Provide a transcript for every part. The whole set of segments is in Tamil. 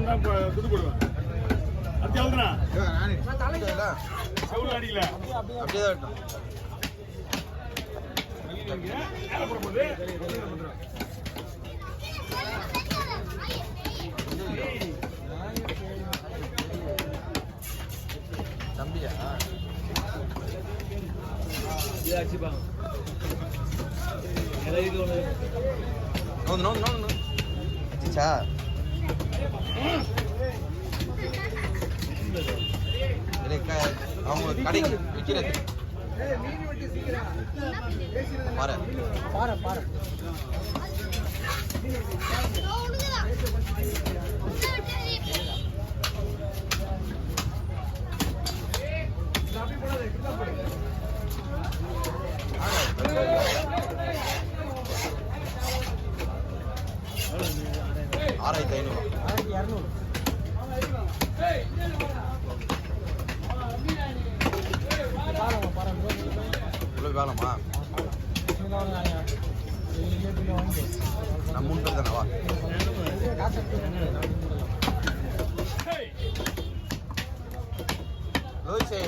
துடு போடுவேன். அத்தி எழுதுனா செவுல அடிக்கல அப்படியே தான் விட்டோம். தம்பியா அவங்க கடைக்கு விற்கிறது பாரு பாரு பாரு ஆறாயிரத்தி ஐநூறு 1200 வேலைமா நம்ம முன் தானவா லோசே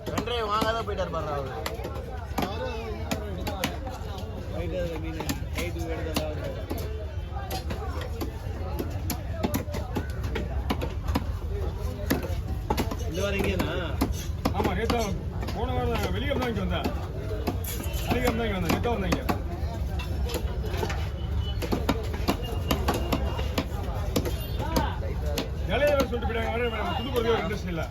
வென்றே வாங்காதான் போயிட்டார் பாரு அவரு ஆமா நேற்று போன வாரம் வெளியே தான் இங்கே வந்தேன் வெளியே தான் இங்கே வந்தேன் நெட்டாக வந்தேன் இங்கே நிலைய சொல்லிட்டு போயிட்டாங்க புது பொருள் இன்ட்ரெஸ்ட் இல்லை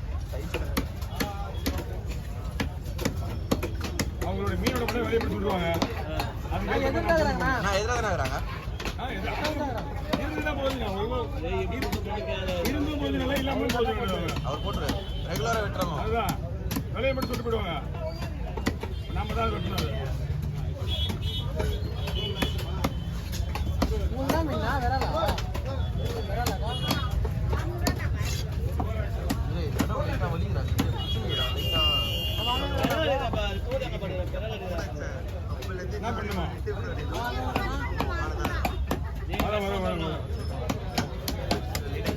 அவங்களோட மீனோட கூட வெளியே போய் சொல்லுவாங்க அவர் போட்டு ரெகுலரா வெட்டுறோம் அதுதான் விலையை மட்டும் சொல்லிட்டு போயிடுவாங்க நம்ம தான் வெட்டணும் என்ன பண்ணுமா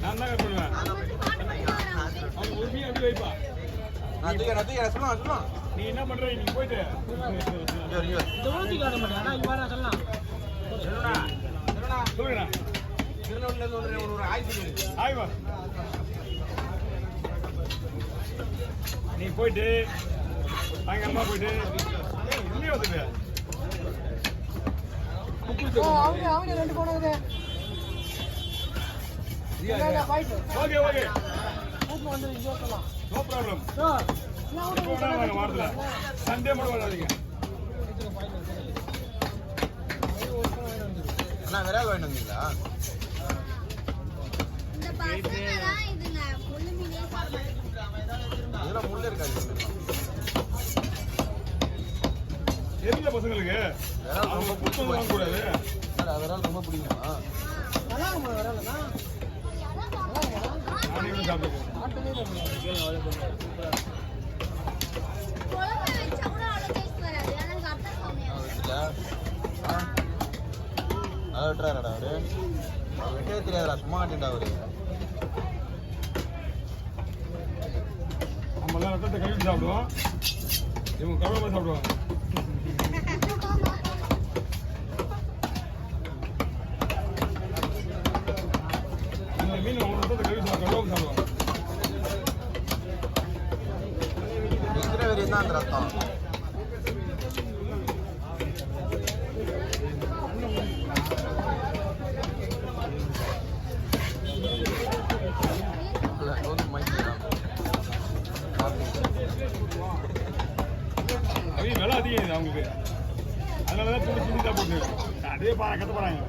நான் தான் பண்ணுவேன் அவங்க ஒரு மீன் அப்படி வைப்பா நீ என்ன பண்ற நீ போயிட்டு சொல்லுடா ஆய்வா நீ போயிட்டு சாயங்காலமா போயிட்டு உள்ளே வந்துட்டு அவங்க ரெண்டு போனது ஓகே ஓகே வந்து நோ ப்ராப்ளம் வாரத்துல சண்டே மட்டும் வராதீங்க அண்ணா விரால் வாங்கிட்டு வந்தீங்களா இதெல்லாம் முள்ளு இருக்காது எந்த பசங்களுக்கு அவங்க புத்தகம் வாங்கக்கூடாது விரால் ரொம்ப பிடிக்குமா நல்லா விட்டுறாருடா அவரு வெட்டவே தெரியாதுடா சும்மா காட்டிண்டா அவரு நம்ம எல்லாம் ரத்தத்தை கழுவி சாப்பிடுவோம் இவங்க கழுவாம சாப்பிடுவாங்க இந்த மீன் அவங்க ரத்தத்தை கழுவி கழுவாம சாப்பிடுவாங்க இருக்கிற வரையும் தான் அந்த ரத்தம் விலை அதிகம் இது அவங்களுக்கு அதனாலதான் துணி துணி தான் போட்டு அதே கத்த போறாங்க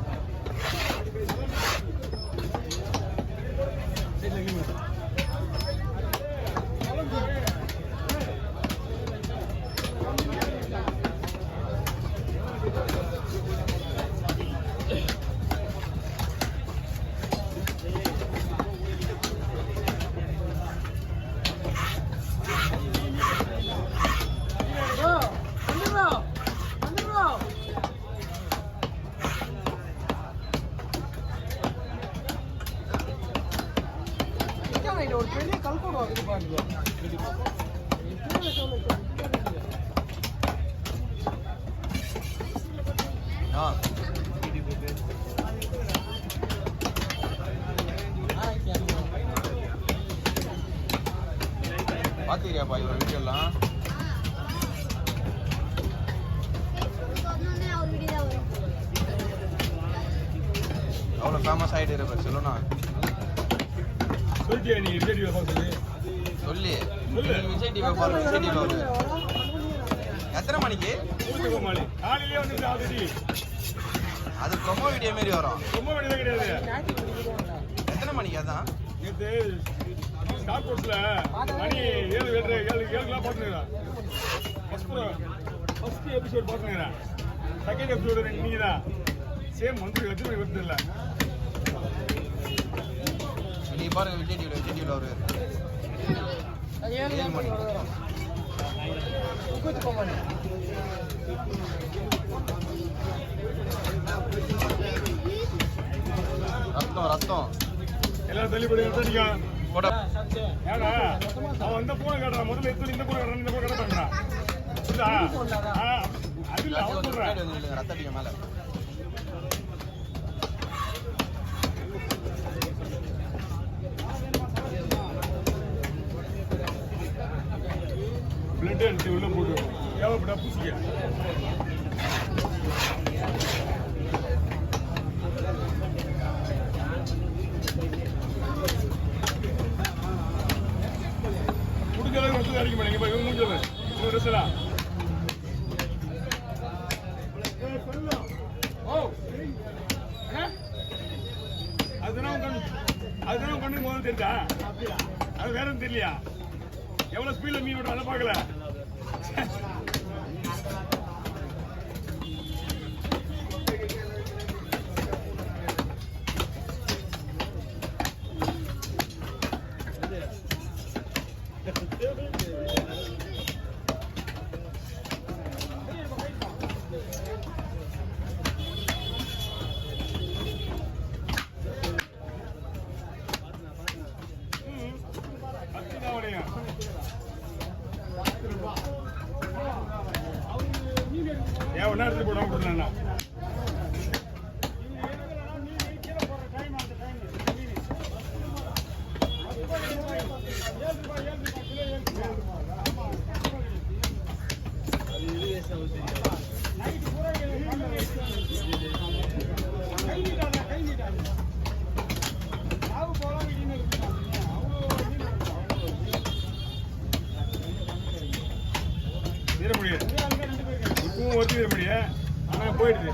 ரைட் ஒரு பெரிய கல்கோடு வருது பாருங்க. ஆ பார்த்துக்கிறியாப்பா இவரை வீடியோலாம்? அவ்வளோ ஃபேமஸ் ஆகிட்டு இருப்ப சொல்லுண்ணா. சொல்லிட்டியா நீ விஜய் டிவியில் பார்க்க சொல்லி? சொல்லி சொல்லு. விஜய் டிவி பாரு, விஜய் டிவி வருது. எத்தனை மணிக்கு? கோமாளி காலையிலே வந்து ஆல்ரெடி அது ப்ரொமோ வீடியோ மாரி வரும். ரொம்ப வேண்டியதே கிடையாது. எத்தனை மணிக்கு அதான்? நேற்று ஸ்டார் கோர்ஸில் மணி 7:07 பார்த்துக்கிறேன். ஃபர்ஸ்ட் எபிசோட் பார்த்துக்கிறேன். செகண்ட் எபிசோடு நீங்க தான் சேம் வந்து எத்தனை மணி வருது இல்லை. நீ பாருங்க விஜய் டிவியில் வருவார். 7 மணி. ரத்தம் எல்லாரும் தள்ளிப்படி எடுத்துட்டீங்க. போட ஏடா அவன் அந்த போன கேட்டான். முதல்ல எடுத்து இந்த போன கேட்டான், இந்த போன கேட்டான். புரியுதா? அது இல்லை அவன் சொல்றேன். ரத்த அடிக்க மேல பிளட் எடுத்து உள்ள போட்டு தேவைப்படா பூசிக்க. முடிஞ்ச அளவுக்கு வசதி அடிக்க மாட்டேங்க. இப்போ இவங்க முடிஞ்சது இன்னொரு ட்ரெஸ்ஸா ஓ அதுதான் கண்ணுக்கு முதல்ல தெரிஞ்சா? அது வேற ஒன்றும் தெரியலையா? எவ்வளவு ஸ்பீட்ல மீன் விட்டு அதை பார்க்கல. ஏன் ஒன்னா எடுத்து போடாம கொடுக்கலண்ணா? தீர முடியாது. இப்பவும் ஒருத்தி தீர முடியாது. ஆனா போயிடுது.